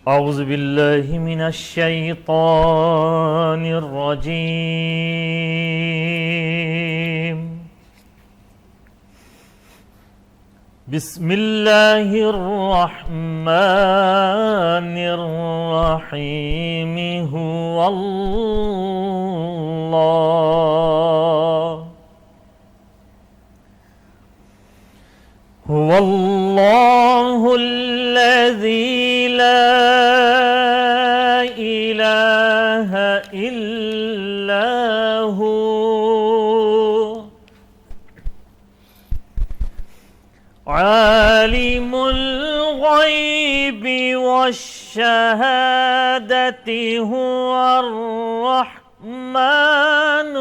أعوذ بالله من الشيطان الرجيم. بسم الله الرحمن الرحيم. هو الله الذي لا إله إلا هو عالم الغيب والشهادة هو الرحمن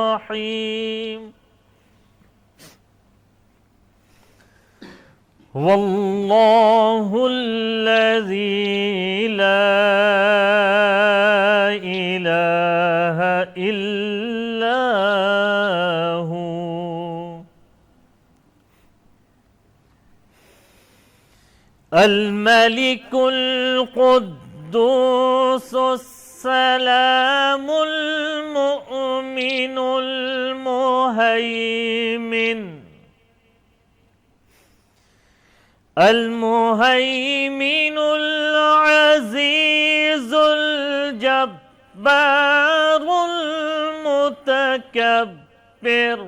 الرحيم. والله الذي لا إله إلا هو الملك القدوس السلام المؤمن المهيمن العزيز الجبار المتكبر.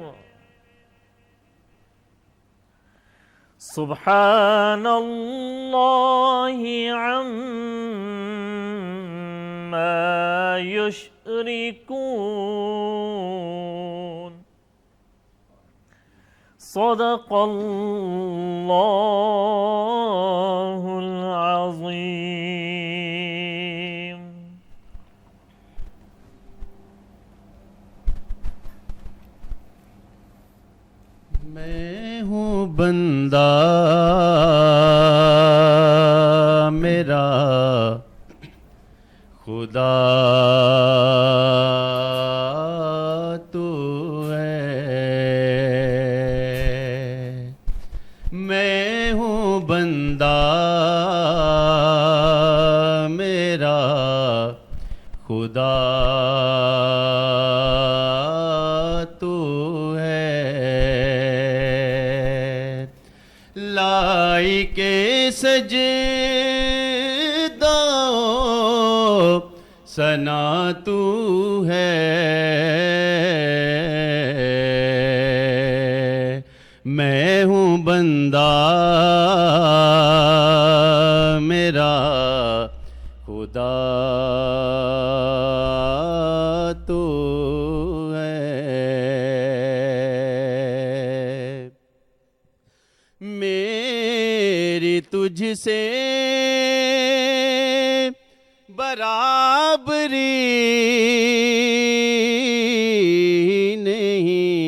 سبحان الله عما يشركون. صدق الله العظيم. میں ہوں بندہ میرا خدا تو ہے. میں ہوں بندہ میرا خدا تو ہے. لائق سجدہ ثنا تو ہے. میں ہوں بندہ میرا خدا تو ہے. میری تجھ سے برابری نہیں.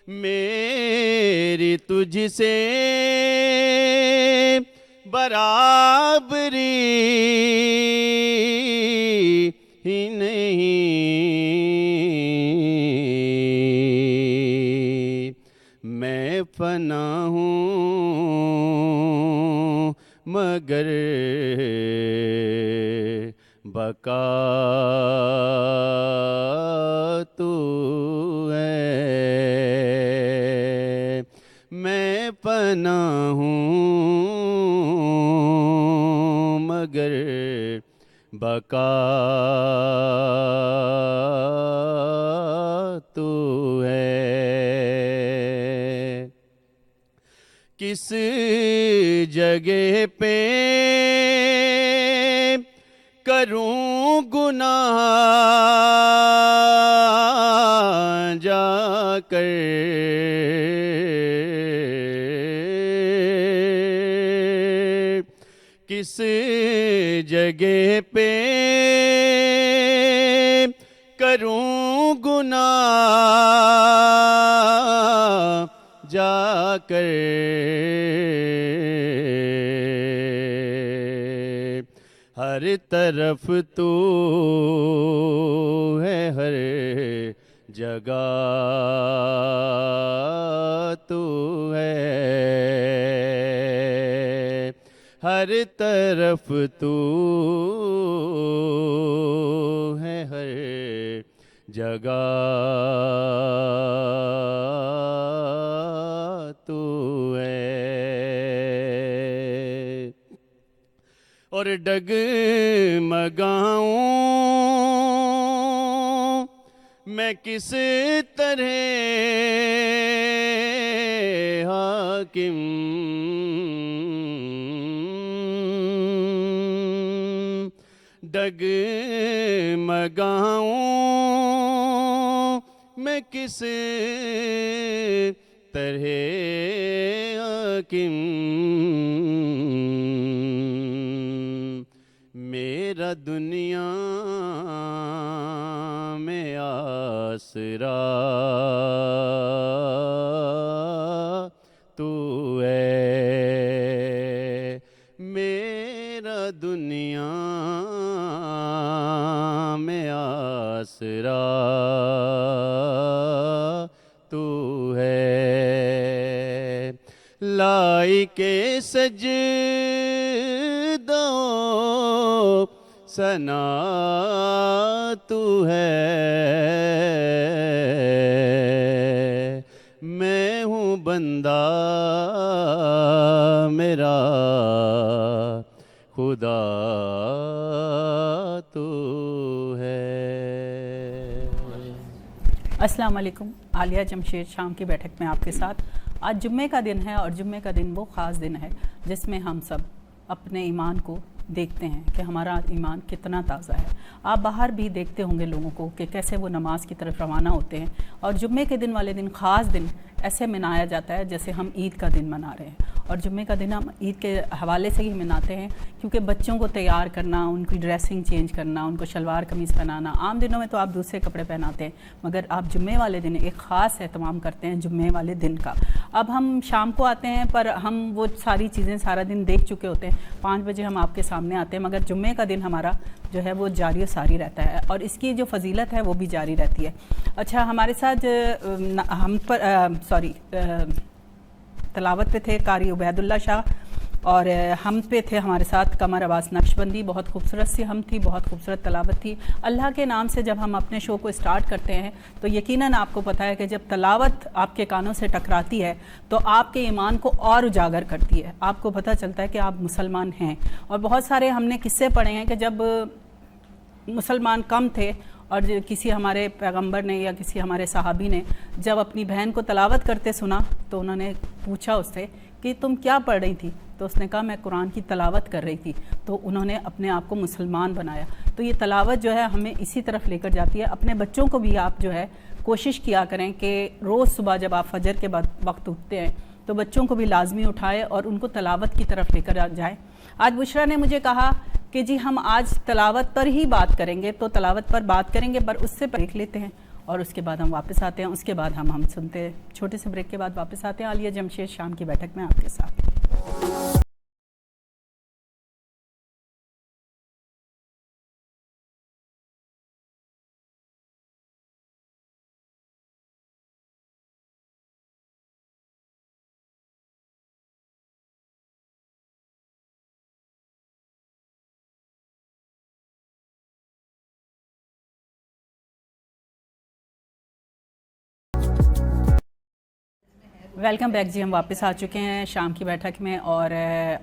میری تجھ سے برابری ہی نہیں. میں فنا ہوں مگر بقا تو ہے. میں فنا ہوں مگر بقا تو ہے. کس جگہ پہ کروں گناہ جا کر. کس جگہ پہ کروں گناہ جا کر. ہر طرف تو ہے ہر جگہ تو ہے. ہر طرف تو ہے، ہر جگہ تو ہے، اور ڈگمگاؤں میں کس طرح حاکم، ڈگمگاؤں میں کس طرح حاکم، میرا دنیا میں آسرا تو ہے، میرا دنیا میں آسرا تو ہے، لائق سجدہ ثنا تو ہے، میں ہوں بندہ میرا خدا تو ہے۔ السلام علیکم، عالیہ جمشید شام کی بیٹھک میں آپ کے ساتھ۔ آج جمعے کا دن ہے، اور جمعے کا دن وہ خاص دن ہے جس میں ہم سب اپنے ایمان کو دیکھتے ہیں کہ ہمارا ایمان کتنا تازہ ہے۔ آپ باہر بھی دیکھتے ہوں گے لوگوں کو کہ کیسے وہ نماز کی طرف روانہ ہوتے ہیں، اور جمعے کے دن والے دن خاص دن ایسے منایا جاتا ہے جیسے ہم عید کا دن منا رہے ہیں، اور جمعے کا دن ہم عید کے حوالے سے ہی مناتے ہیں کیونکہ بچوں کو تیار کرنا، ان کی ڈریسنگ چینج کرنا، ان کو شلوار قمیض پہنانا، عام دنوں میں تو آپ دوسرے کپڑے پہناتے ہیں، مگر آپ جمعے والے دن ایک خاص اہتمام کرتے ہیں جمعے والے دن کا۔ اب ہم شام کو آتے ہیں پر ہم وہ ساری چیزیں سارا دن دیکھ چکے ہوتے ہیں، 5 بجے ہم آپ کے سامنے آتے ہیں، مگر جمعے کا دن ہمارا جو ہے وہ جاری و ساری رہتا ہے، اور اس کی جو فضیلت ہے وہ بھی جاری رہتی ہے۔ اچھا، ہمارے ساتھ ہم پر تلاوت پہ تھے قاری عبید اللہ شاہ، اور ہم پہ تھے ہمارے ساتھ قمر عباس نقشبندی۔ بہت خوبصورت سی ہم تھی، بہت خوبصورت تلاوت تھی۔ اللہ کے نام سے جب ہم اپنے شو کو اسٹارٹ کرتے ہیں تو یقیناً آپ کو پتہ ہے کہ جب تلاوت آپ کے کانوں سے ٹکراتی ہے تو آپ کے ایمان کو اور اجاگر کرتی ہے، آپ کو پتہ چلتا ہے کہ آپ مسلمان ہیں۔ اور بہت سارے ہم نے قصے پڑھے ہیں کہ جب مسلمان کم تھے اور کسی ہمارے پیغمبر نے یا کسی ہمارے صحابی نے جب اپنی بہن کو تلاوت کرتے سنا تو انہوں نے پوچھا اس سے کہ تم کیا پڑھ رہی تھی؟ تو اس نے کہا میں قرآن کی تلاوت کر رہی تھی، تو انہوں نے اپنے آپ کو مسلمان بنایا۔ تو یہ تلاوت جو ہے ہمیں اسی طرف لے کر جاتی ہے۔ اپنے بچوں کو بھی آپ جو ہے کوشش کیا کریں کہ روز صبح جب آپ فجر کے بعد وقت اٹھتے ہیں تو بچوں کو بھی لازمی اٹھائے اور ان کو تلاوت کی طرف لے کر جائیں۔ آج بشرا نے مجھے کہا کہ جی ہم آج تلاوت پر ہی بات کریں گے، تو تلاوت پر بات کریں گے، پر اس سے دیکھ لیتے ہیں اور اس کے بعد ہم واپس آتے ہیں۔ اس کے بعد ہم سنتے ہیں، چھوٹے سے بریک کے بعد واپس آتے ہیں عالیہ جمشید شام کی بیٹھک میں آپ کے ساتھ۔ ویلکم بیک جی، ہم واپس آ چکے ہیں شام کی بیٹھک میں، اور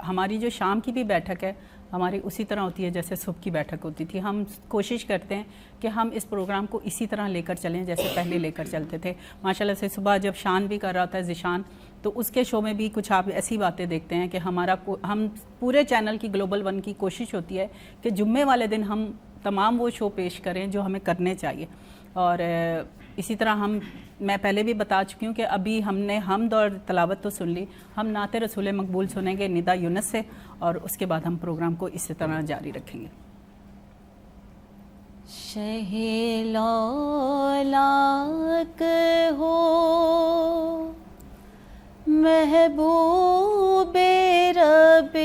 ہماری جو شام کی بھی بیٹھک ہے ہماری اسی طرح ہوتی ہے جیسے صبح کی بیٹھک ہوتی تھی۔ ہم کوشش کرتے ہیں کہ ہم اس پروگرام کو اسی طرح لے کر چلیں جیسے پہلے لے کر چلتے تھے۔ ماشاءاللہ سے صبح جب شان بھی کر رہا ہوتا ہے ذیشان، تو اس کے شو میں بھی کچھ آپ ایسی باتیں دیکھتے ہیں کہ ہم پورے چینل کی گلوبل ون کی کوشش ہوتی ہے کہ جمعے والے دن ہم تمام وہ شو پیش کریں جو ہمیں کرنے چاہیے۔ اور اسی طرح میں پہلے بھی بتا چکی ہوں کہ ابھی ہم نے حمد اور تلاوت تو سن لی، ہم نعت رسول مقبول سنیں گے ندا یونس سے، اور اس کے بعد ہم پروگرام کو اسی طرح جاری رکھیں گے۔ شہ لالاک ہو محبوب رب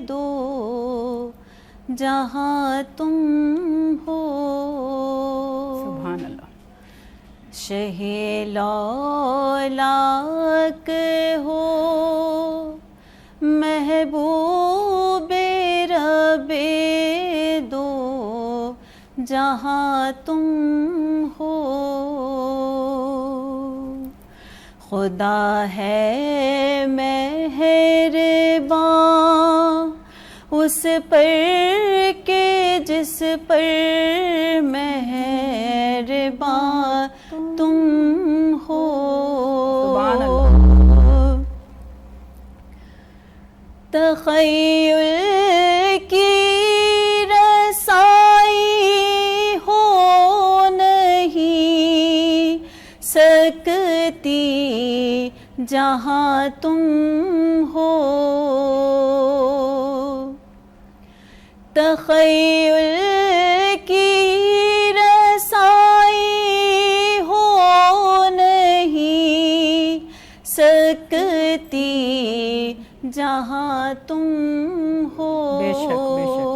دو جہاں تم ہو، سبحان اللہ۔ شہ لالاک ہو محبوب جہاں تم ہو خدا ہے مہرباں اس پر کہ جس پر مہرباں تم ہو سبحان اللہ۔ تخیل کی رسائی ہو نہیں سکتی جہاں تم ہو، تخیل کی رسائی ہو نہیں سکتی جہاں تم ہو، بے شک بے شک۔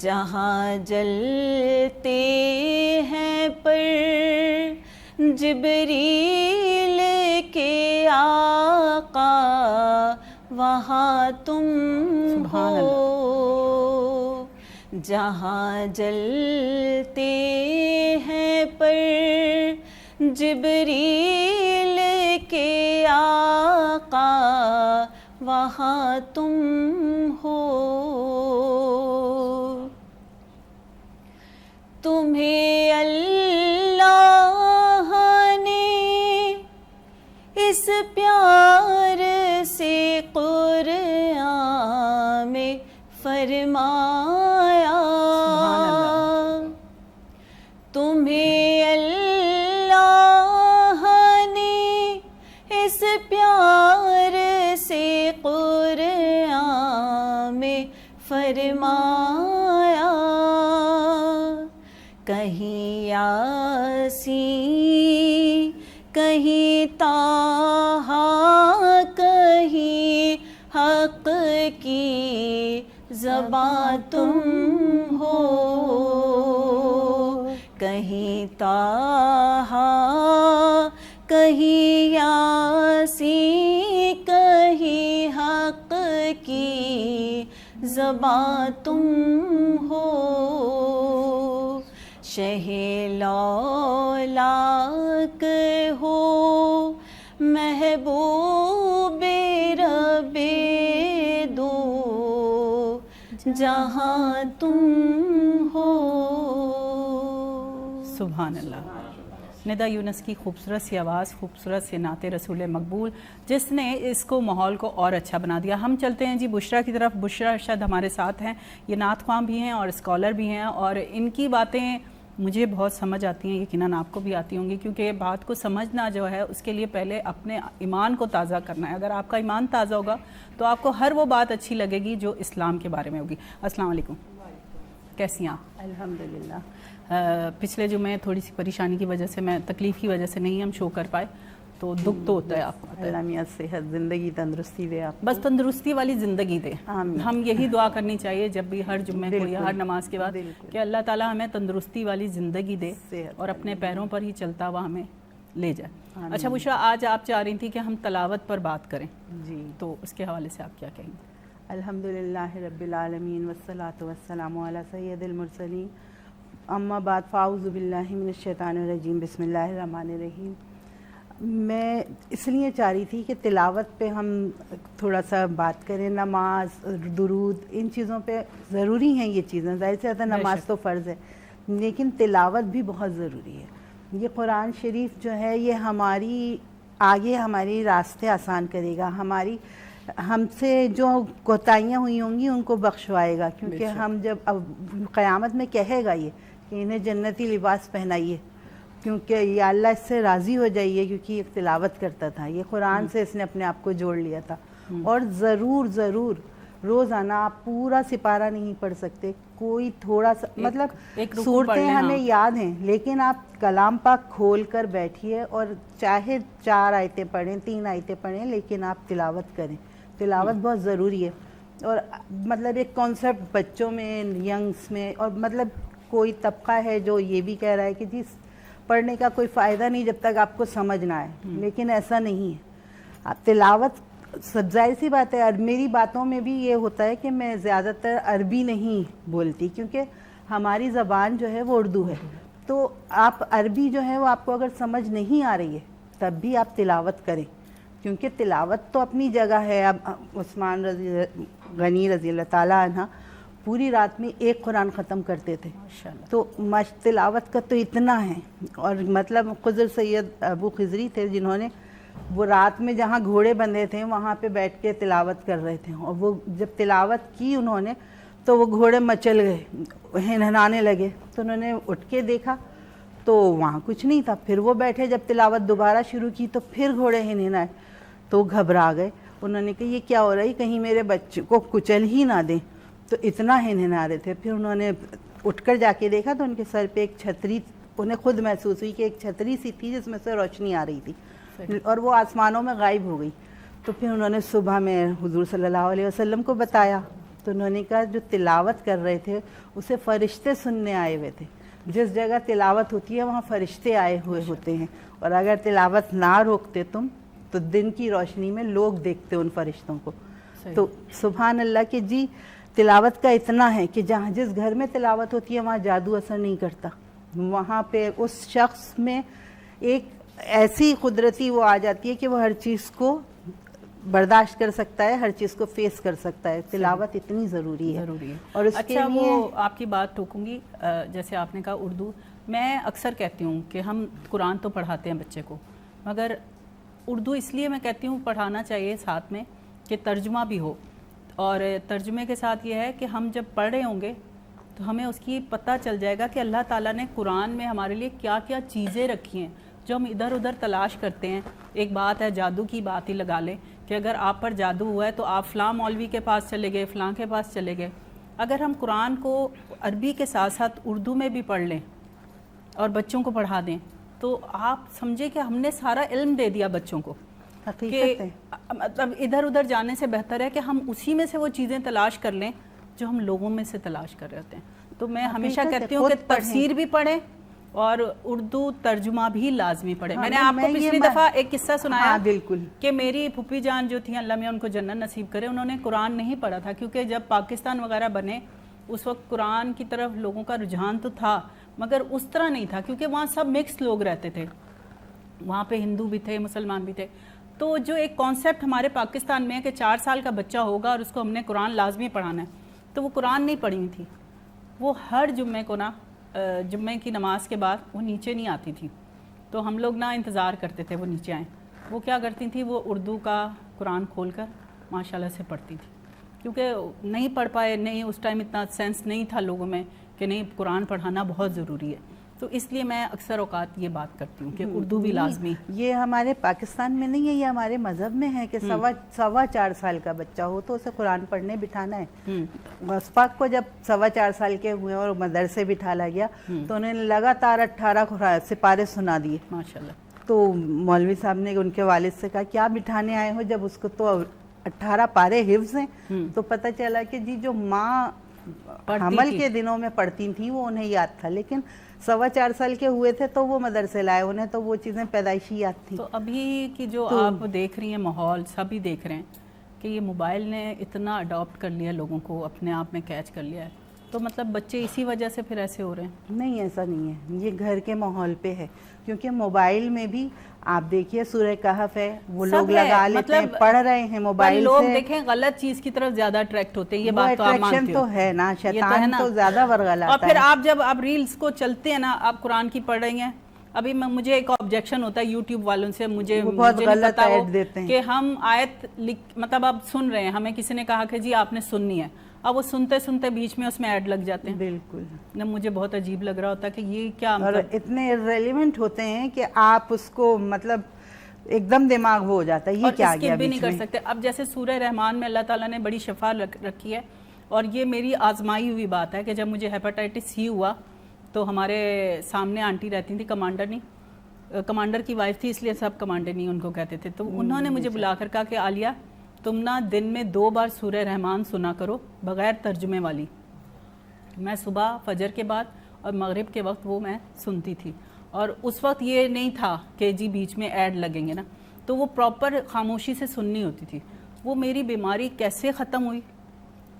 جہاں جلتے ہیں پر جبریل کے آقا وہاں تم سبحان ہو، جہاں جلتے ہیں پر جبریل کے آقا وہاں تم ہو، تمہیں اللہ نے اس پیار سے قرآن میں فرمایا، تمہیں اللہ نے اس پیار سے قرآن میں فرمایا، کہیں یاسین کہیں طٰہٰ کہیں حق کی زباں تم ہو، کہیں طٰہٰ کہیں یاسین کہیں حق کی زباں تم ہو، شہ لولاک ہو محبوب رب دو جہاں تم ہو۔ سبحان اللہ۔ ندا یونس کی خوبصورت سی آواز، خوبصورت سے نعت رسول مقبول، جس نے اس کو ماحول کو اور اچھا بنا دیا۔ ہم چلتے ہیں جی بشرا کی طرف۔ بشرا ارشد ہمارے ساتھ ہیں، یہ نعت خواں بھی ہیں اور اسکالر بھی ہیں، اور ان کی باتیں مجھے بہت سمجھ آتی ہیں، یقیناً آپ کو بھی آتی ہوں گی، کیونکہ بات کو سمجھنا جو ہے اس کے لیے پہلے اپنے ایمان کو تازہ کرنا ہے۔ اگر آپ کا ایمان تازہ ہوگا تو آپ کو ہر وہ بات اچھی لگے گی جو اسلام کے بارے میں ہوگی۔ السلام علیکم، کیسی ہیں آپ؟ الحمدللہ۔ پچھلے جمعے تھوڑی سی پریشانی کی وجہ سے، میں تکلیف کی وجہ سے نہیں ہم شو کر پائے، تو دکھ تو ہوتا ہے آپ کو، اللہ میاں صحت زندگی تندرستی دے آپ کو۔ بس تندرستی والی زندگی دے۔ آمین۔ ہم یہی دعا کرنی چاہیے جب بھی ہر جمعے کو یا ہر نماز کے بعد، بالکل۔ کہ اللہ تعالیٰ ہمیں تندرستی والی زندگی دے صحت اور اپنے پیروں پر ہی چلتا ہوا ہمیں لے جائے۔ آمین۔ اچھا بشرا، آج آپ چاہ رہی تھی کہ ہم تلاوت پر بات کریں، جی، تو اس کے حوالے سے آپ کیا کہیں گے؟ الحمدللہ رب العالمین والصلاة والسلام علی سید المرسلین، اما بعد، فاعوذ باللہ من الشیطان الرجیم، بسم اللہ الرحمن الرحیم۔ میں اس لیے چاہ رہی تھی کہ تلاوت پہ ہم تھوڑا سا بات کریں، نماز، درود، ان چیزوں پہ ضروری ہیں یہ چیزیں، ظاہر سے زیادہ نماز تو فرض ہے، لیکن تلاوت بھی بہت ضروری ہے۔ یہ قرآن شریف جو ہے یہ آگے ہماری راستے آسان کرے گا، ہم سے جو کوتاہیاں ہوئی ہوں گی ان کو بخشوائے گا، کیونکہ ہم جب اب قیامت میں کہے گا یہ کہ انہیں جنتی لباس پہنائیے، کیونکہ یا اللہ اس سے راضی ہو جائیے، کیونکہ یہ تلاوت کرتا تھا، یہ قرآن سے اس نے اپنے آپ کو جوڑ لیا تھا۔ اور ضرور روزانہ آپ پورا سپارہ نہیں پڑھ سکتے، کوئی تھوڑا سا، مطلب صورتیں ہمیں یاد ہیں، لیکن آپ کلام پاک کھول کر بیٹھیے اور چاہے 4 آیتیں پڑھیں، 3 آیتیں پڑھیں، لیکن آپ تلاوت کریں۔ تلاوت بہت ضروری ہے، اور مطلب ایک کانسیپٹ بچوں میں، ینگس میں، اور مطلب کوئی طبقہ ہے جو یہ بھی کہہ رہا ہے کہ جی پڑھنے کا کوئی فائدہ نہیں جب تک آپ کو سمجھ نہ آئے، لیکن ایسا نہیں ہے۔ تلاوت سب ظاہر سی بات ہے، اور میری باتوں میں بھی یہ ہوتا ہے کہ میں زیادہ تر عربی نہیں بولتی، کیونکہ ہماری زبان جو ہے وہ اردو ہے. تو آپ عربی جو ہے وہ آپ کو اگر سمجھ نہیں آ رہی ہے تب بھی آپ تلاوت کریں, کیونکہ تلاوت تو اپنی جگہ ہے. اب عثمان غنی رضی اللہ تعالیٰ عنہ پوری رات میں ایک قرآن ختم کرتے تھے. تو تلاوت کا تو اتنا ہے. اور مطلب خضر سید ابو خضری تھے جنہوں نے وہ رات میں جہاں گھوڑے بندھے تھے وہاں پہ بیٹھ کے تلاوت کر رہے تھے, اور وہ جب تلاوت کی انہوں نے تو وہ گھوڑے مچل گئے, ہنہنانے لگے. تو انہوں نے اٹھ کے دیکھا تو وہاں کچھ نہیں تھا. پھر وہ بیٹھے, جب تلاوت دوبارہ شروع کی تو پھر گھوڑے ہنہنائے. تو گھبرا گئے. انہوں نے کہا یہ کیا ہو رہا ہے, کہیں میرے بچے کو کچل ہی نہ دیں. تو اتنا ہنہنا رہے تھے. پھر انہوں نے اٹھ کر جا کے دیکھا تو ان کے سر پہ ایک چھتری, انہیں خود محسوس ہوئی کہ ایک چھتری سی تھی جس میں سے روشنی آ رہی تھی, اور وہ آسمانوں میں غائب ہو گئی. تو پھر انہوں نے صبح میں حضور صلی اللہ علیہ وسلم کو بتایا. تو انہوں نے کہا جو تلاوت کر رہے تھے اسے فرشتے سننے آئے ہوئے تھے. جس جگہ تلاوت ہوتی ہے وہاں فرشتے آئے ہوئے ہوتے ہیں, اور اگر تلاوت نہ روکتے تم تو دن کی روشنی میں لوگ دیکھتے ان فرشتوں کو. تو سبحان اللہ کہ جی تلاوت کا اتنا ہے کہ جہاں جس گھر میں تلاوت ہوتی ہے وہاں جادو اثر نہیں کرتا. وہاں پہ اس شخص میں ایک ایسی قدرتی وہ آ جاتی ہے کہ وہ ہر چیز کو برداشت کر سکتا ہے, ہر چیز کو فیس کر سکتا ہے. تلاوت اتنی ضروری ہے. اور اس کے اچھا لیے وہ آپ کی بات ٹوکوں گی, جیسے آپ نے کہا اردو, میں اکثر کہتی ہوں کہ ہم قرآن تو پڑھاتے ہیں بچے کو, مگر اردو اس لیے میں کہتی ہوں پڑھانا چاہیے ساتھ میں کہ ترجمہ بھی ہو. اور ترجمے کے ساتھ یہ ہے کہ ہم جب پڑھ رہے ہوں گے تو ہمیں اس کی پتہ چل جائے گا کہ اللہ تعالیٰ نے قرآن میں ہمارے لیے کیا کیا چیزیں رکھی ہیں جو ہم ادھر ادھر تلاش کرتے ہیں. ایک بات ہے, جادو کی بات ہی لگا لیں کہ اگر آپ پر جادو ہوا ہے تو آپ فلاں مولوی کے پاس چلے گئے, فلاں کے پاس چلے گئے. اگر ہم قرآن کو عربی کے ساتھ ساتھ اردو میں بھی پڑھ لیں اور بچوں کو پڑھا دیں تو آپ سمجھے کہ ہم نے سارا علم دے دیا بچوں کو. کہ مطلب ادھر ادھر جانے سے بہتر ہے کہ ہم اسی میں سے وہ چیزیں تلاش کر لیں جو ہم لوگوں میں سے تلاش کر رہے ہوتے ہیں. تو میں ہمیشہ کہتی ہوں کہ تفسیر بھی پڑھیں اور اردو ترجمہ بھی لازمی پڑھیں. میں نے آپ کو پچھلی دفعہ ایک قصہ سنایا بالکل کہ میری پھوپھی جان جو تھیں, اللہ میں ان کو جنت نصیب کرے, انہوں نے قرآن نہیں پڑھا تھا کیونکہ جب پاکستان وغیرہ بنے اس وقت قرآن کی طرف لوگوں کا رجحان تو تھا مگر اس طرح نہیں تھا, کیونکہ وہاں سب مکس لوگ رہتے تھے, وہاں پہ ہندو بھی تھے, مسلمان بھی تھے. تو جو ایک کانسیپٹ ہمارے پاکستان میں ہے کہ 4 سال کا بچہ ہوگا اور اس کو ہم نے قرآن لازمی پڑھانا ہے, تو وہ قرآن نہیں پڑھی تھی. وہ ہر جمعے کو نا, جمعے کی نماز کے بعد وہ نیچے نہیں آتی تھی. تو ہم لوگ نا انتظار کرتے تھے وہ نیچے آئیں. وہ کیا کرتی تھیں, وہ اردو کا قرآن کھول کر ماشاءاللہ سے پڑھتی تھی, کیونکہ نہیں پڑھ پائے, نہیں اس ٹائم اتنا سینس نہیں تھا لوگوں میں کہ نہیں قرآن پڑھانا بہت ضروری ہے. تو اس لیے میں اکثر اوقات یہ بات کرتی ہوں کہ اردو بھی لازمی. یہ ہمارے پاکستان میں نہیں ہے, یہ ہمارے مذہب میں ہے کہ 4.25 سال کا بچہ ہو تو اسے قرآن پڑھنے بٹھانا ہے. مصباح کو جب 4.25 سال کے ہوئے اور مدرسے بٹھالا گیا تو انہیں لگاتار 18 سپارے سنا دیے ماشاءاللہ. تو مولوی صاحب نے ان کے والد سے کہا کیا بٹھانے آئے ہو, جب اس کو تو 18 پارے حفظ ہیں. تو پتہ چلا کہ جی جو ماں حمل کے دنوں میں پڑھتی تھیں وہ انہیں یاد تھا, لیکن 4.25 سال کے ہوئے تھے تو وہ مدرسے لائے, انہیں تو وہ چیزیں پیدائشی یاد تھیں. تو ابھی کی جو آپ دیکھ رہی ہیں ماحول, سبھی دیکھ رہے ہیں کہ یہ موبائل نے اتنا اڈاپٹ کر لیا, لوگوں کو اپنے آپ میں کیچ کر لیا ہے. تو مطلب بچے اسی وجہ سے پھر ایسے ہو رہے ہیں. نہیں ایسا نہیں ہے, یہ گھر کے ماحول پہ ہے, کیونکہ موبائل میں بھی آپ دیکھیے سورہ کہف ہے, وہ لوگ لگا لیتے ہیں, پڑھ رہے ہیں موبائل سے. لوگ دیکھیں غلط چیز کی طرف زیادہ اٹریکٹ ہوتے ہیں, یہ بات تو آپ مانتے ہو. تو ہے نا, شیطان تو زیادہ ورغلاتا ہے. اور پھر آپ جب آپ ریلز کو چلتے ہیں نا, آپ قرآن کی پڑھ رہی ہیں, ابھی مجھے ایک آبجیکشن ہوتا ہے یوٹیوب والوں سے, مجھے نہیں پتا کہ ہم آیت مطلب اب سن رہے ہیں, ہمیں کسی نے کہا کہ جی آپ نے سننی ہے, اب وہ سنتے سنتے بیچ میں اس میں ایڈ لگ جاتے ہیں. بالکل, مجھے بہت عجیب لگ رہا ہوتا ہے کہ یہ کیا, اور اتنے ریلیونٹ ہوتے ہیں کہ آپ اس کو مطلب ایک دم دماغ ہو جاتا ہے, یہ کیا گیا بھی نہیں کر سکتے. اب جیسے سورہ رحمان میں اللہ تعالیٰ نے بڑی شفا رکھی ہے, اور یہ میری آزمائی ہوئی بات ہے کہ جب مجھے ہیپاٹائٹس سی ہوا تو ہمارے سامنے آنٹی رہتی تھی, کمانڈر کی وائف تھی, اس لیے سب کمانڈر نہیں ان کو کہتے تھے. تو انہوں نے مجھے بلا کر کہا کہ عالیہ تم نا دن میں 2 بار سورہ رحمان سنا کرو بغیر ترجمے والی. میں صبح فجر کے بعد اور مغرب کے وقت وہ میں سنتی تھی, اور اس وقت یہ نہیں تھا کہ جی بیچ میں ایڈ لگیں گے نا, تو وہ پراپر خاموشی سے سننی ہوتی تھی. وہ میری بیماری کیسے ختم ہوئی,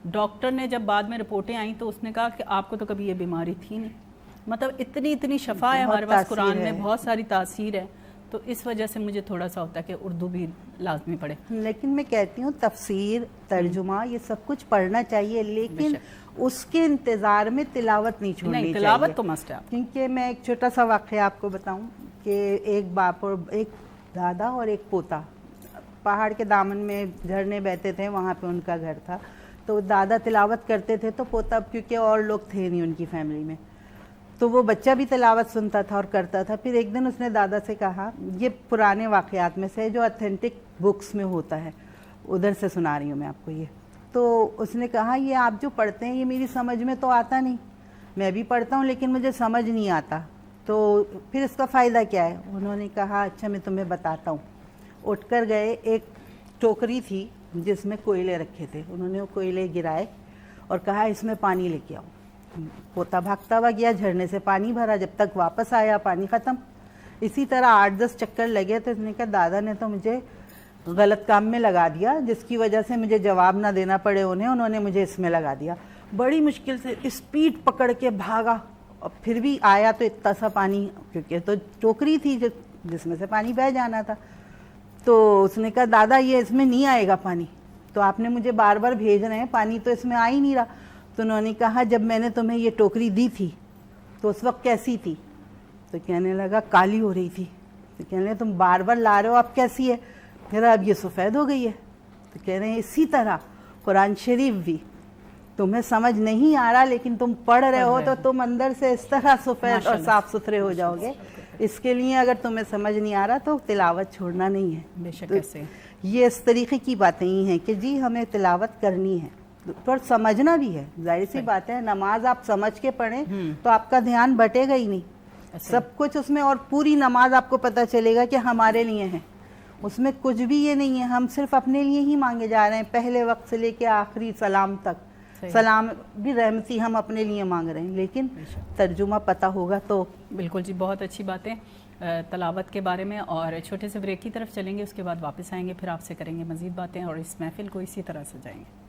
ڈاکٹر نے جب بعد میں رپورٹیں آئیں تو اس نے کہا کہ آپ کو تو کبھی یہ بیماری تھی نہیں. مطلب اتنی شفا ہے ہمارے پاس قرآن میں, بہت ساری تاثیر ہے. تو اس وجہ سے مجھے تھوڑا سا ہوتا ہے کہ اردو بھی لازمی پڑھے. لیکن میں کہتی ہوں تفسیر, ترجمہ, یہ سب کچھ پڑھنا چاہیے, لیکن اس کے انتظار میں تلاوت نہیں چھوڑنی چاہیے. تلاوت تو مست ہے. کیونکہ میں ایک چھوٹا سا واقعہ آپ کو بتاؤں کہ ایک باپ اور ایک دادا اور ایک پوتا پہاڑ کے دامن میں جھرنے بہتے تھے, وہاں پہ ان کا گھر تھا. تو دادا تلاوت کرتے تھے تو پوتا, کیونکہ اور لوگ تھے نہیں ان کی فیملی میں, تو وہ بچہ بھی تلاوت سنتا تھا اور کرتا تھا. پھر ایک دن اس نے دادا سے کہا, یہ پرانے واقعات میں سے جو اتھینٹک بکس میں ہوتا ہے, ادھر سے سنا رہی ہوں میں آپ کو یہ. تو اس نے کہا یہ آپ جو پڑھتے ہیں یہ میری سمجھ میں تو آتا نہیں, میں بھی پڑھتا ہوں لیکن مجھے سمجھ نہیں آتا, تو پھر اس کا فائدہ کیا ہے؟ انہوں نے کہا اچھا میں تمہیں بتاتا ہوں. اٹھ کر گئے, ایک ٹوکری تھی جس میں کوئلے رکھے تھے, انہوں نے وہ کوئلے گرائے اور کہا اس میں پانی لے کے آؤ. پوتا بھاگتا ہوا گیا, جھرنے سے پانی بھرا, جب تک واپس آیا پانی ختم. اسی طرح 8-10 چکر لگے تو اس نے کہا دادا نے تو مجھے غلط کام میں لگا دیا, جس کی وجہ سے مجھے جواب نہ دینا پڑے انہوں نے مجھے اس میں لگا دیا. بڑی مشکل سے اسپیڈ پکڑ کے بھاگا, اور پھر بھی آیا تو اتنا سا پانی, کیونکہ تو ٹوکری تھی جس میں سے پانی بہہ جانا تھا. تو اس نے کہا دادا یہ اس میں نہیں آئے گا پانی, تو آپ نے مجھے بار بار بھیج رہے ہیں, پانی تو اس میں آ ہی نہیں رہا. تو انہوں نے کہا جب میں نے تمہیں یہ ٹوکری دی تھی تو اس وقت کیسی تھی؟ تو کہنے لگا کالی ہو رہی تھی. تو کہنے لگا تم بار بار لا رہے ہو, اب کیسی ہے؟ کہہ رہا اب یہ سفید ہو گئی ہے. تو کہہ رہے ہیں اسی طرح قرآن شریف بھی تمہیں سمجھ نہیں آ رہا لیکن تم پڑھ رہے ہو تو تم اندر سے اس طرح سفید اور صاف ستھرے ہو جاؤ گے. اس کے لیے اگر تمہیں سمجھ نہیں آ رہا تو تلاوت چھوڑنا نہیں ہے. بے شک ایسے یہ اس طریقے کی باتیں ہی ہیں کہ جی ہمیں تلاوت کرنی ہے, پر سمجھنا بھی ہے. ظاہر سی بات ہے, نماز آپ سمجھ کے پڑھیں تو آپ کا دھیان بٹے گا ہی نہیں, سب کچھ اس میں, اور پوری نماز آپ کو پتہ چلے گا کہ ہمارے لیے ہے. اس میں کچھ بھی یہ نہیں ہے ہم صرف اپنے لیے ہی مانگے جا رہے ہیں, پہلے وقت سے لے کے آخری سلام تک. سلام بھی رحمتی ہم اپنے لیے مانگ رہے ہیں, لیکن ترجمہ پتہ ہوگا تو. بالکل جی, بہت اچھی باتیں تلاوت کے بارے میں. اور چھوٹے سے بریک کی طرف چلیں گے, اس کے بعد واپس آئیں گے, پھر آپ سے کریں گے مزید باتیں اور اس محفل کو اسی طرح سجائیں گے.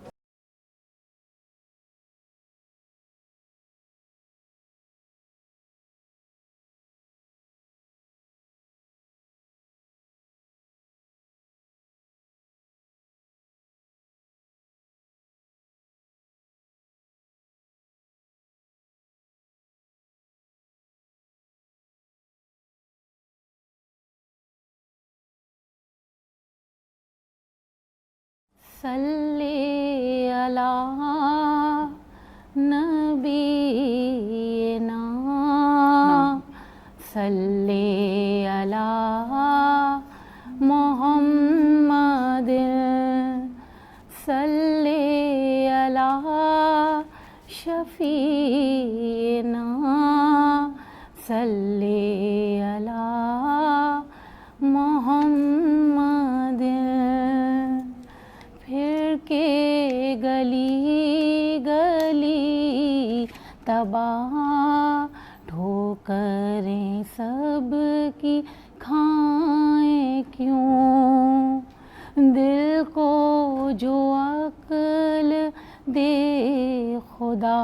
صلی علی نبینا صلی علی محمد صلی علی شفیعنا صلی علی محمد. پھر کے گلی گلی تباہ ٹھوکریں سب کی کھائیں کیوں, دل کو جو عقل دے خدا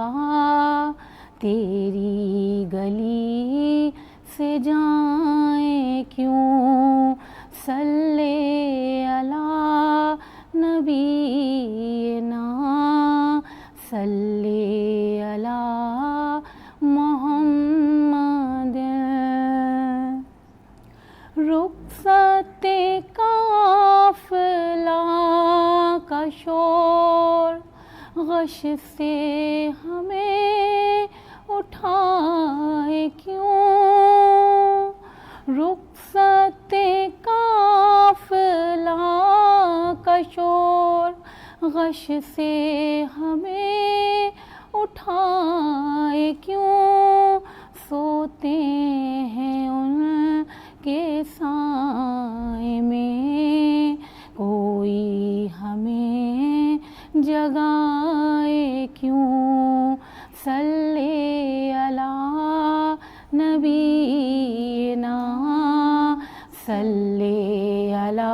تیری گلی سے جائیں کیوں. صلی علی نبینا صلی علی محمد. رخصت قافلہ کا شور غش سے ہمیں اٹھائے کیوں, رخصت قافلہ کا شور غش سے ہمیں اٹھائے کیوں. سوتے ہیں ان کے سائے میں کوئی ہمیں جگائے کیوں. صلی علی نبینا صلی علی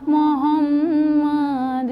محمد.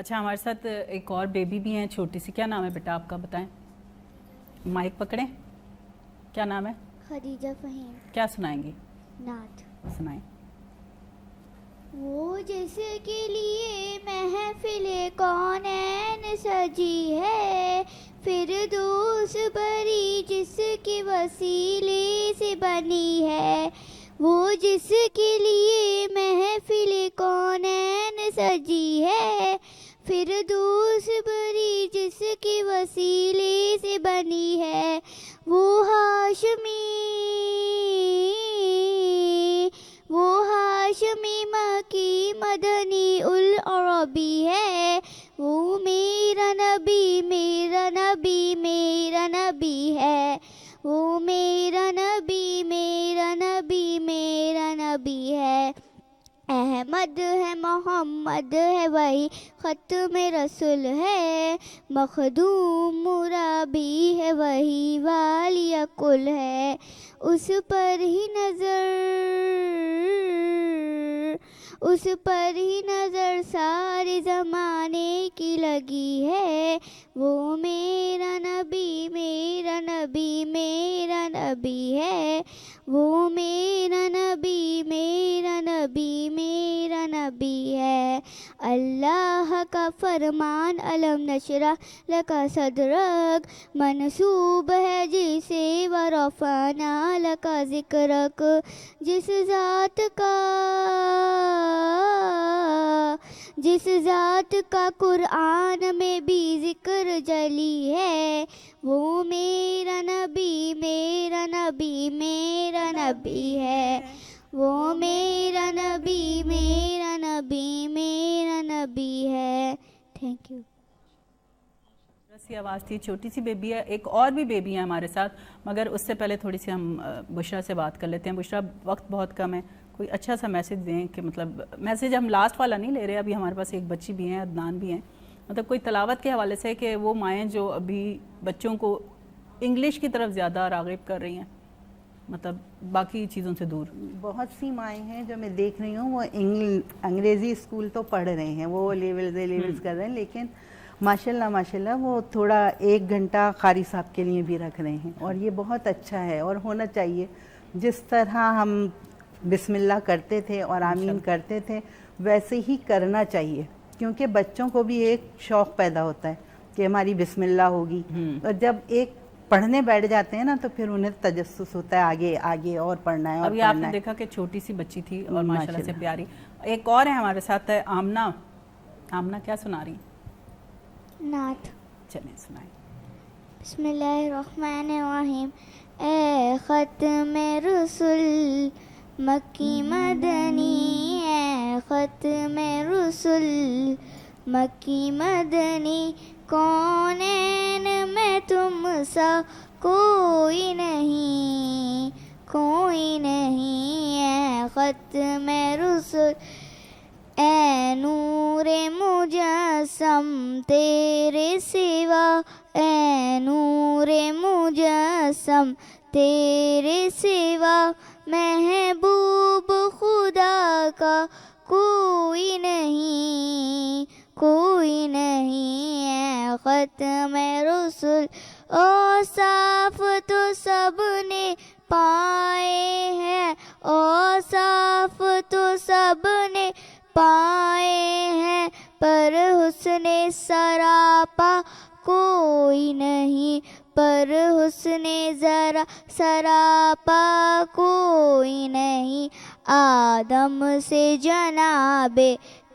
اچھا ہمارے ساتھ ایک اور بیبی بھی ہیں چھوٹی سی. کیا نام ہے بیٹا آپ کا؟ بتائیں. مائک پکڑیں. کیا نام ہے؟ خدیجہ فہیم. کیا سنائیں گی؟ نعت. سنائیں. وہ جس کے لیے محفل کونین سجی ہے، فردوس بری جس کے وسیلے سے بنی ہے. وہ جس کے لیے محفل کونین سجی ہے، فردوس بری جس کے وسیلے سے بنی ہے. وہ ہاشمی مکی مدنی العربی ہے. وہ میرا نبی میرا نبی میرا نبی ہے. وہ میرا نبی میرا نبی میرا نبی ہے. احمد ہے محمد ہے وہی ختم رسول ہے. مخدوم مرابی ہے وہی والی کل ہے. اس پر ہی نظر سارے زمانے کی لگی ہے. وہ میرا نبی میرا نبی میرا نبی ہے. وہ میرا نبی میرا نبی میرا نبی ہے. اللہ کا فرمان علم نشرح لک صدرک منسوب ہے جسے ورفعنا لک ذکرک. جس ذات کا قرآن میں بھی ذکر جلی ہے. وہ میرا نبی میرا نبی میرا نبی ہے. وہ میرا نبی میرا نبی میرا نبی ہے. Thank you. سی آواز تھی. چھوٹی سی بیبی ہے. ایک اور بھی بیبی ہے ہمارے ساتھ، مگر اس سے پہلے تھوڑی سی ہم بشرا سے بات کر لیتے ہیں. بشرا وقت بہت کم ہے، کوئی اچھا سا میسج دیں کہ مطلب میسج ہم لاسٹ والا نہیں لے رہے. ابھی ہمارے پاس ایک بچی بھی ہیں، عدنان بھی ہیں. مطلب کوئی تلاوت کے حوالے سے کہ وہ مائیں جو ابھی بچوں کو انگلش کی طرف زیادہ راغب کر رہی ہیں، مطلب باقی چیزوں سے دور. بہت سی مائیں ہیں جو میں دیکھ رہی ہوں وہ انگریزی اسکول تو پڑھ رہے ہیں، وہ لیولز کر رہے ہیں، لیکن ماشاءاللہ وہ تھوڑا 1 گھنٹہ قاری صاحب کے لیے بھی رکھ رہے ہیں. اور یہ بہت اچھا ہے اور ہونا چاہیے. جس طرح ہم بسم اللہ کرتے تھے اور آمین کرتے تھے ویسے ہی کرنا چاہیے، کیونکہ بچوں کو بھی ایک شوق پیدا ہوتا ہے کہ ہماری بسم اللہ ہوگی. اور جب ایک پڑھنے بیٹھ جاتے ہیں نا تو پھر انہیں تجسس ہوتا ہے آگے آگے اور پڑھنا ہے. ابھی آپ نے دیکھا کہ چھوٹی سی بچی تھی اور ماشاءاللہ سے پیاری. ایک اور ہے ہمارے ساتھ ہے آمنہ. آمنہ کیا سنا رہی؟ نعت. چلیں سنائیں. بسم اللہ الرحمن الرحیم. اے ختم رسول مکی مدنی، اے ختم رسول مکی مدنی، کونین میں تم سا کوئی نہیں کوئی نہیں. اے ختم رسول اے نور مجسم تیرے سوا، اے نور مجسم تیرے سوا، محبوب خدا کا کوئی نہیں کوئی نہیں. اے ختم رسول اوصاف تو سب نے پائے ہیں، اوصاف تو سب نے پائے ہیں، پر حسن سراپا کوئی نہیں، پر حسن ذرا سراپا کوئی نہیں. آدم سے جناب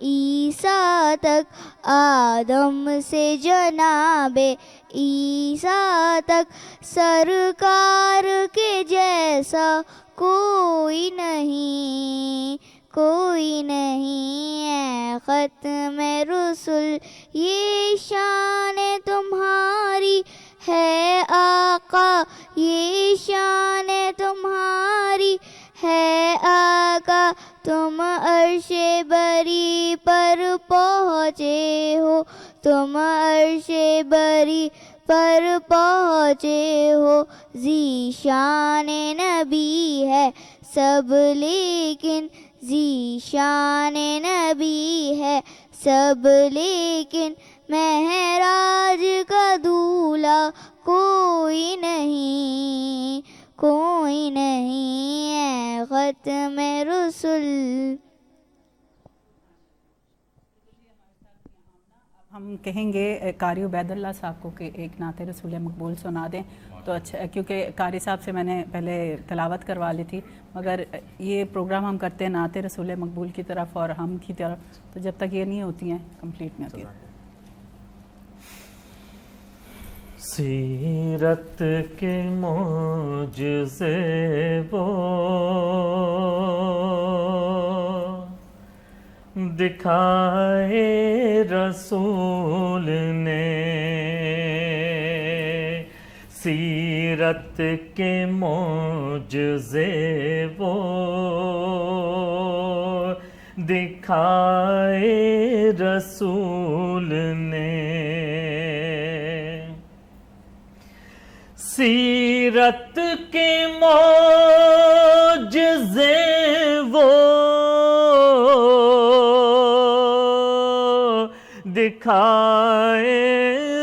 عیسیٰ تک، آدم سے جناب عیسیٰ تک، سرکار کے جیسا کوئی نہیں کوئی نہیں. اے ختم رسول یہ شان تمہاری ہے آقا، یہ شان تمہاری ہے آقا، تم عرش بری پر پہنچے ہو، تم عرش بری پر پہنچے ہو. ذیشان نبی ہے سب لیکن ذیشان نبی ہے سب لیکن مہراج کا دولہا کوئی نہیں، کوئی نہیں ہے ختم رسل۔ ہم کہیں گے قاری عبید اللہ صاحب کو کہ ایک نعت رسول مقبول سنا دیں تو اچھا، کیونکہ قاری صاحب سے میں نے پہلے تلاوت کروا لی تھی، مگر یہ پروگرام ہم کرتے ہیں نعت رسول مقبول کی طرف اور ہم کی طرف، تو جب تک یہ نہیں ہوتی ہیں کمپلیٹ نہیں ہوتی ہیں۔ سیرت کے معجزے وہ دکھائے رسول نے، سیرت کے معجزے وہ دکھائے رسول نے، سیرت کے معجزے وہ دکھائے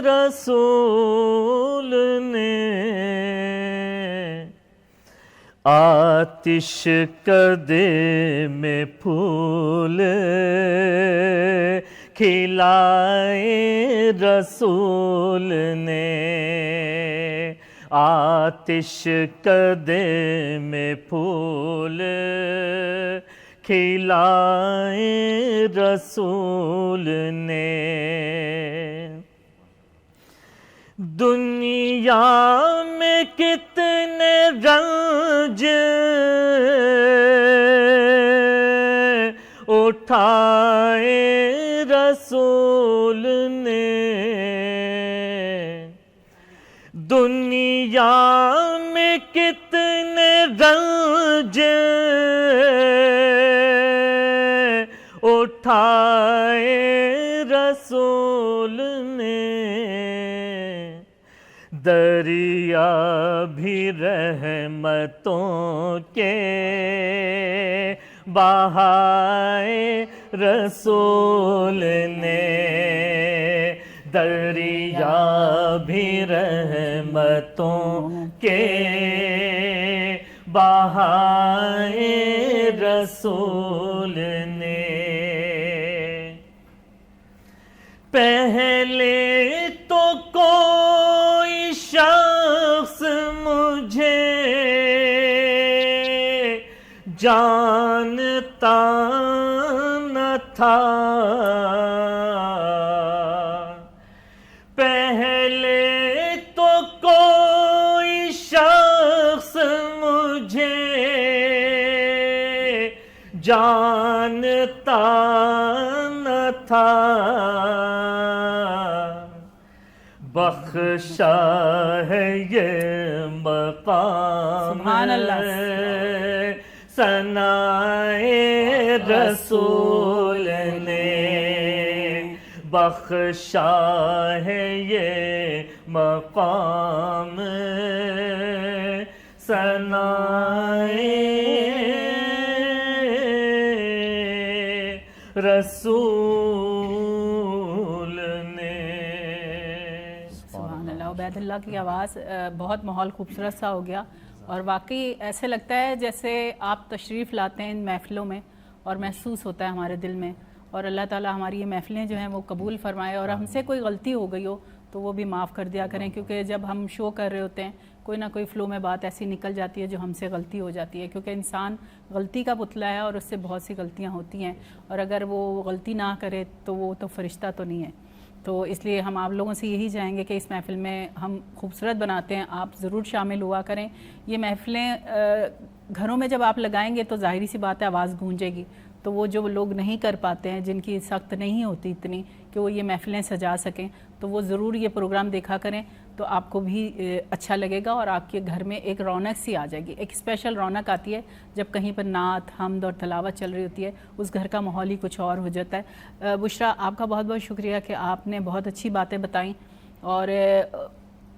رسول نے، آتش کدے میں پھول کھلائے رسول نے، آتش کدے میں پھول کھلائے رسول نے، دنیا میں کتنے رنج اٹھائے رسول نے، دنیا میں کتنے رنج اٹھائے رسول نے، دریا بھی رحمتوں کے بہائے رسول نے، دریا بھی رحمتوں کے بہائے رسول نے، پہلے تو کوئی شخص مجھے جانتا نہ تھا، پہلے تو کوئی شخص مجھے جانتا نہ تھا، بخشا ہے یہ مقام سبحان اللہ، ثنائے رسول نے، بخشا ہے یہ مقام ثنائے رسول نے۔ سبحان اللہ، عبید اللہ کی آواز بہت ماحول خوبصورت سا ہو گیا، اور واقعی ایسے لگتا ہے جیسے آپ تشریف لاتے ہیں ان محفلوں میں اور محسوس ہوتا ہے ہمارے دل میں، اور اللہ تعالیٰ ہماری یہ محفلیں جو ہیں وہ قبول فرمائے، اور ہم سے کوئی غلطی ہو گئی ہو تو وہ بھی معاف کر دیا کریں، کیونکہ جب ہم شو کر رہے ہوتے ہیں کوئی نہ کوئی فلو میں بات ایسی نکل جاتی ہے جو ہم سے غلطی ہو جاتی ہے، کیونکہ انسان غلطی کا پتلا ہے اور اس سے بہت سی غلطیاں ہوتی ہیں، اور اگر وہ غلطی نہ کرے تو وہ تو فرشتہ تو نہیں ہے۔ تو اس لیے ہم آپ لوگوں سے یہی چاہیں گے کہ اس محفل میں ہم خوبصورت بناتے ہیں، آپ ضرور شامل ہوا کریں۔ یہ محفلیں گھروں میں جب آپ لگائیں گے تو ظاہری سی بات ہے آواز گونجے گی، تو وہ جو لوگ نہیں کر پاتے ہیں، جن کی سخت نہیں ہوتی اتنی کہ وہ یہ محفلیں سجا سکیں، تو وہ ضرور یہ پروگرام دیکھا کریں، تو آپ کو بھی اچھا لگے گا اور آپ کے گھر میں ایک رونق سی آ جائے گی، ایک اسپیشل رونق آتی ہے جب کہیں پر نعت، حمد اور تلاوت چل رہی ہوتی ہے، اس گھر کا ماحول ہی کچھ اور ہو جاتا ہے۔ بشرا، آپ کا بہت بہت شکریہ کہ آپ نے بہت اچھی باتیں بتائیں، اور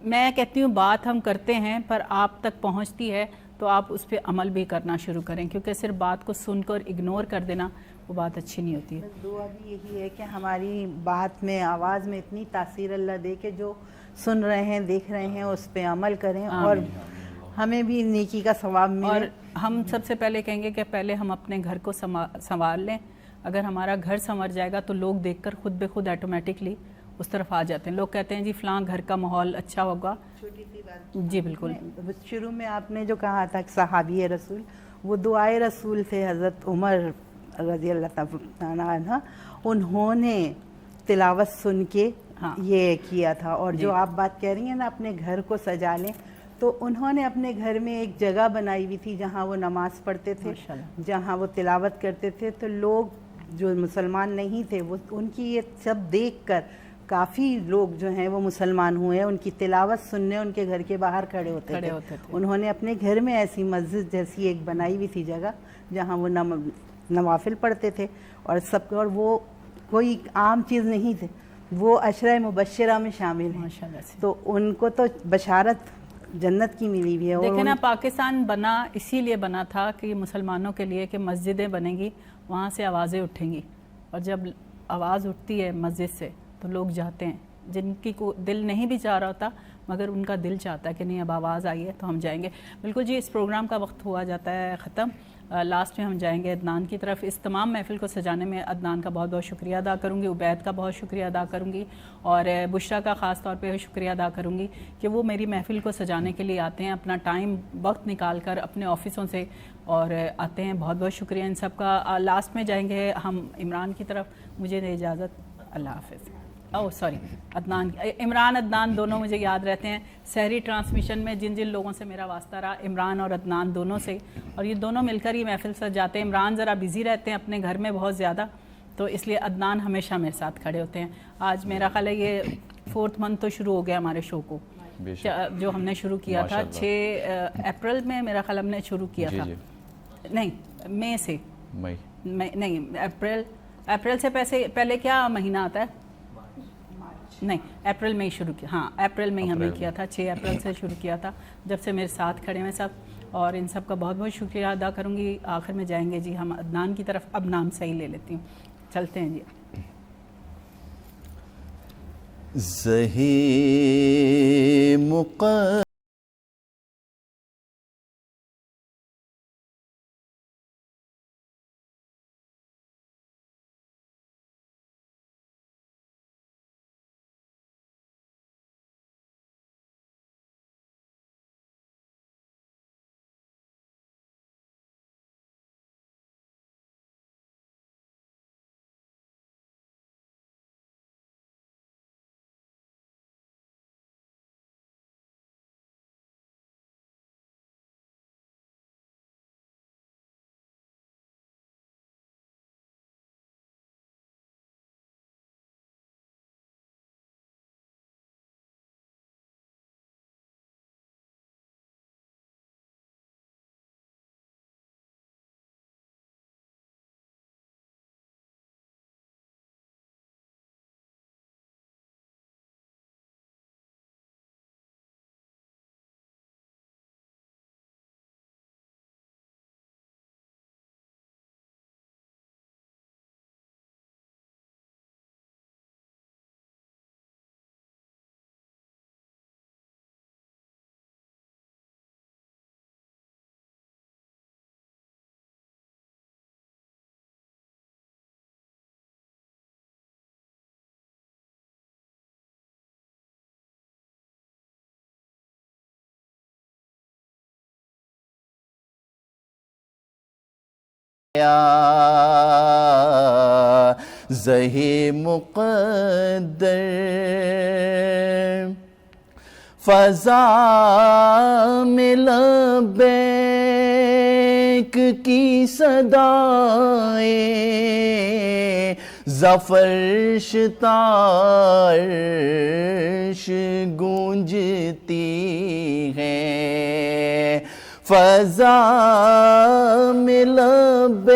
میں کہتی ہوں بات ہم کرتے ہیں پر آپ تک پہنچتی ہے تو آپ اس پہ عمل بھی کرنا شروع کریں، کیونکہ صرف بات کو سن کر اگنور کر دینا وہ بات اچھی نہیں ہوتی ہے. بس دعا بھی یہی ہے کہ ہماری بات میں آواز میں اتنی تاثیر اللہ دے کہ جو سن رہے ہیں دیکھ رہے ہیں اس پہ عمل کریں اور ہمیں بھی نیکی کا ثواب ملے. اور ہم سب سے پہلے کہیں گے کہ پہلے ہم اپنے گھر کو سنوار لیں. اگر ہمارا گھر سنور جائے گا تو لوگ دیکھ کر خود بے خود آٹومیٹکلی اس طرف آ جاتے ہیں. لوگ کہتے ہیں جی فلاں گھر کا ماحول اچھا ہوگا. چھوٹی سی بات جی بالکل. شروع میں آپ نے جو کہا تھا کہ صحابی رسول وہ دعائے رسول تھے حضرت عمر رضی اللہ تعالیٰ عنہ. انہوں نے تلاوت سن کے یہ کیا تھا. اور جو آپ بات کہہ رہی ہیں نا اپنے گھر کو سجا لیں, تو انہوں نے اپنے گھر میں ایک جگہ بنائی ہوئی تھی جہاں وہ نماز پڑھتے تھے, جہاں وہ تلاوت کرتے تھے. تو لوگ جو مسلمان نہیں تھے وہ ان کی یہ سب دیکھ کر کافی لوگ جو ہیں وہ مسلمان ہوئے. ان کی تلاوت سننے ان کے گھر کے باہر کھڑے ہوتے تھے. انہوں نے اپنے گھر میں ایسی مسجد جیسی ایک بنائی ہوئی تھی جگہ جہاں وہ نوافل پڑھتے تھے. اور وہ کوئی عام چیز نہیں تھے, وہ عشرہ مبشرہ میں شامل ہیں. تو ان کو تو بشارت جنت کی ملی ہوئی ہے. دیکھیں نا, پاکستان بنا اسی لیے بنا تھا کہ مسلمانوں کے لیے کہ مسجدیں بنیں گی, وہاں سے آوازیں اٹھیں گی. اور جب آواز اٹھتی ہے مسجد سے تو لوگ جاتے ہیں. جن کی کو دل نہیں بھی چاہ رہا ہوتا مگر ان کا دل چاہتا ہے کہ نہیں اب آواز آئی ہے تو ہم جائیں گے. بالکل جی, اس پروگرام کا وقت ہوا جاتا ہے ختم. لاسٹ میں ہم جائیں گے عدنان کی طرف. اس تمام محفل کو سجانے میں عدنان کا بہت بہت شکریہ ادا کروں گی, عبید کا بہت شکریہ ادا کروں گی, اور بشرا کا خاص طور پہ شکریہ ادا کروں گی کہ وہ میری محفل کو سجانے کے لیے آتے ہیں, اپنا ٹائم وقت نکال کر اپنے آفسوں سے اور آتے ہیں. بہت بہت شکریہ ان سب کا. لاسٹ میں جائیں گے ہم عمران کی طرف. مجھے دے اجازت, اللہ حافظ. سوری, عدنان, عمران عدنان دونوں مجھے یاد رہتے ہیں. سحری ٹرانسمیشن میں جن جن لوگوں سے میرا واسطہ رہا, عمران اور عدنان دونوں سے, اور یہ دونوں مل کر یہ محفل سجاتے ہیں. عمران ذرا بزی رہتے ہیں اپنے گھر میں بہت زیادہ, تو اس لیے عدنان ہمیشہ میرے ساتھ کھڑے ہوتے ہیں. آج میرا خیال ہے یہ 4th منتھ تو شروع ہو گیا ہمارے شو کو, جو ہم نے شروع کیا تھا 6 اپریل میں میرا خیال ہم نے شروع کیا تھا. نہیں, مئی سے, نہیں اپریل سے پہلے کیا مہینہ آتا ہے؟ نہیں, اپریل میں ہی شروع کیا. ہاں, اپریل میں ہی ہم نے کیا تھا, 6 اپریل سے شروع کیا تھا, جب سے میرے ساتھ کھڑے ہیں سب. اور ان سب کا بہت بہت شکریہ ادا کروں گی. آخر میں جائیں گے جی ہم عدنان کی طرف. اب نام صحیح لے لیتی ہوں, چلتے ہیں جی. زہی زہی مقدر فضا میں لبیک کی صدائیں زفرش تارش گونجتی ہیں. فضا میں لبیک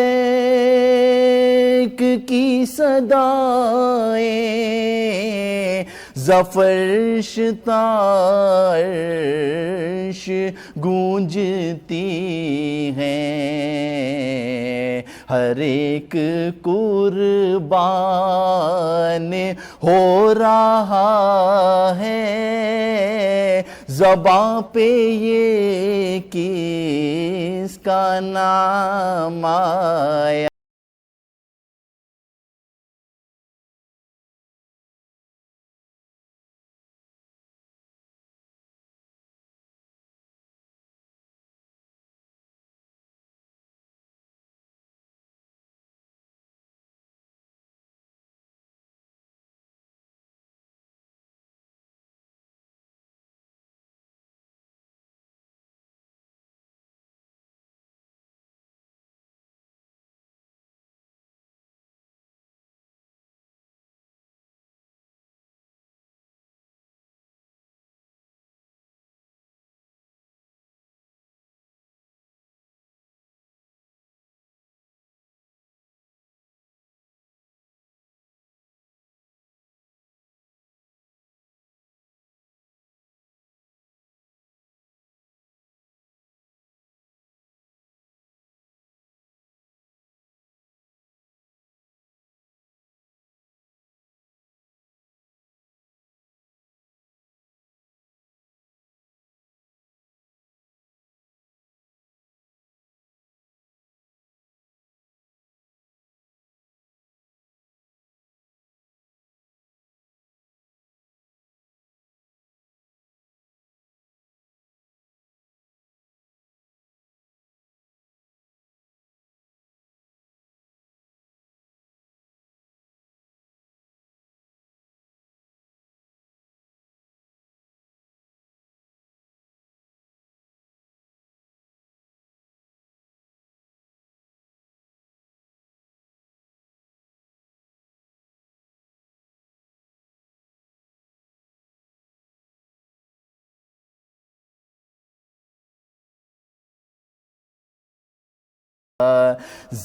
کی صدائیں زفرش تارش گونجتی ہیں. ہر ایک قربان ہو رہا ہے، زباں پہ یہ کس کا نام آیا؟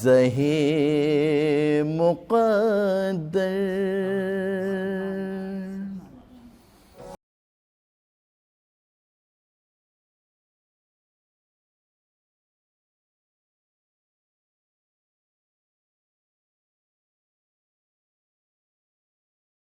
زہِ مقدر